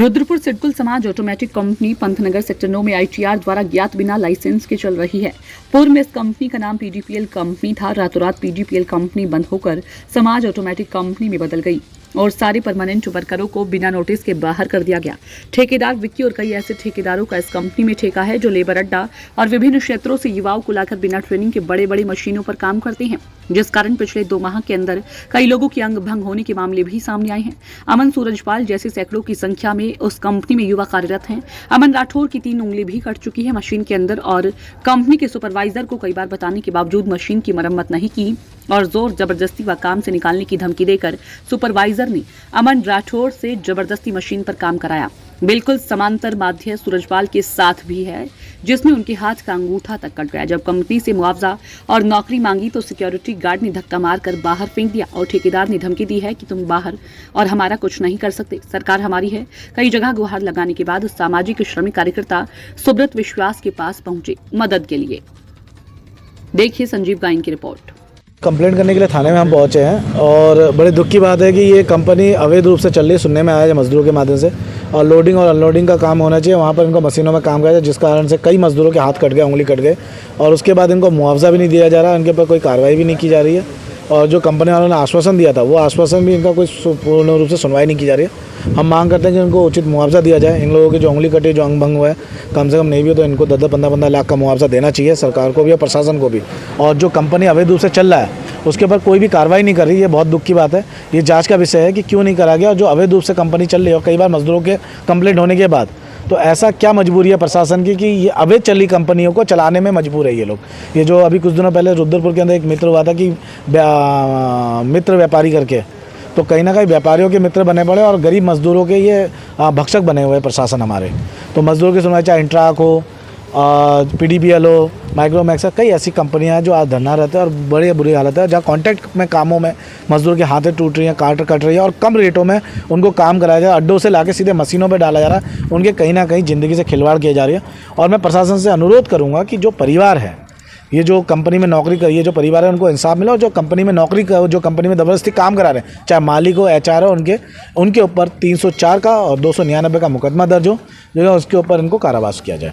रुद्रपुर सिडकुल समाज automatic company Pantnagar sector 9 में ITR द्वारा ज्ञात बिना लाइसेंस के चल रही है। पूर्व में इस कंपनी का नाम पीडीपीएल कंपनी था। रातों रात पीडीपीएल कंपनी बंद होकर समाज ऑटोमेटिक कंपनी में बदल गई और सारे परमानेंट वर्करों को बिना नोटिस के बाहर कर दिया गया। ठेकेदार विक्की और कई ऐसे ठेकेदारों का इस कंपनी में ठेका है जो लेबर अड्डा और विभिन्न क्षेत्रों से युवाओं को लाकर बिना ट्रेनिंग के बड़े बड़े मशीनों पर काम करते हैं, जिस कारण पिछले 2 माह के अंदर कई लोगों की अंग भंग होने के मामले भी सामने आए हैं। अमन सूरजपाल जैसे सैकड़ों की संख्या में उस कंपनी में युवा कार्यरत हैं। अमन राठौर की 3 उंगली भी कट चुकी है मशीन के अंदर और कंपनी के सुपरवाइजर को कई बार बताने के बावजूद मशीन की मरम्मत नहीं की और जोर जबरदस्ती व काम से निकालने की धमकी देकर सुपरवाइजर ने अमन राठौर से जबरदस्ती मशीन पर काम कराया। बिल्कुल समांतर माध्य सूरजपाल के साथ भी है, जिसमें उनके हाथ का अंगूठा तक कट गया। जब कंपनी से मुआवजा और नौकरी मांगी तो सिक्योरिटी गार्ड ने धक्का मारकर बाहर फेंक दिया और ठेकेदार ने धमकी दी है कि तुम बाहर और हमारा कुछ नहीं कर सकते, सरकार हमारी है। कई जगह गुहार लगाने के बाद सामाजिक श्रमिक कार्यकर्ता सुब्रत विश्वास के पास पहुंचे मदद के लिए। देखिए संजीव गाइन की रिपोर्ट। कंप्लेंट करने के लिए थाने में हम पहुंचे हैं और बड़े दुख की बात है कि ये कंपनी अवैध रूप से चल रही है। सुनने में आया है मजदूरों के माध्यम से, और लोडिंग और अनलोडिंग का काम होना चाहिए। वहाँ पर इनको मशीनों में काम कराया, जिस कारण से कई मजदूरों के हाथ कट गए, उंगली कट गए, और उसके बाद इनको मुआवजा भी नहीं दिया जा रहा, इनके ऊपर कोई कार्रवाई भी नहीं की जा रही है। और जो कंपनी वालों ने आश्वासन दिया था वो आश्वासन भी इनका कोई पूर्ण रूप से सुनवाई नहीं की जा रही है। हम मांग करते हैं कि इनको उचित मुआवजा दिया जाए। इन लोगों की जो उंगली कटी, जो अंग भंग हुआ है, कम से कम नहीं भी तो इनको 10-15 लाख का मुआवजा देना चाहिए सरकार को भी और प्रशासन को भी। और जो कंपनी अवैध रूप से चल रहा है उसके ऊपर कोई भी कार्रवाई नहीं कर रही है, बहुत दुख की बात है। ये जांच का विषय है कि क्यों नहीं करा गया। और जो अवैध रूप से कंपनी चल रही है और कई बार मजदूरों के कंप्लेंट होने के बाद, तो ऐसा क्या मजबूरी है प्रशासन की कि ये अवैध चली कंपनियों को चलाने में मजबूर है ये लोग। ये जो अभी कुछ दिनों पहले रुद्रपुर के अंदर एक मित्र हुआ था कि मित्र व्यापारी करके, तो कहीं ना कहीं व्यापारियों के मित्र बने पड़े और गरीब मजदूरों के ये भक्षक बने हुए प्रशासन हमारे। तो मजदूरों की सुनवाई, चाहे इंट्राक हो, पीडीपीएल हो, माइक्रोमैक्स, कई ऐसी कंपनियां हैं जो आज धरना रहते हैं और बड़ी बुरी हालत है। जहाँ कॉन्ट्रैक्ट में कामों में मजदूर के हाथें टूट रही हैं, काट कट रही है और कम रेटों में उनको काम कराया जा रहा है, अड्डों से लाके सीधे मशीनों पे डाला जा रहा है, उनके कहीं ना कहीं ज़िंदगी से खिलवाड़ किया जा रही है। और मैं प्रशासन से अनुरोध करूँगा कि जो परिवार है, ये जो कंपनी में नौकरी करी है, जो परिवार है, उनको इंसाफ मिला। और जो कंपनी में नौकरी जो कंपनी में ज़बरदस्ती काम करा रहे हैं, चाहे मालिक हो, एचआर हो, उनके ऊपर 304 का और 299 का मुकदमा दर्ज हो, जो है उसके ऊपर इनको कारावास किया जाए।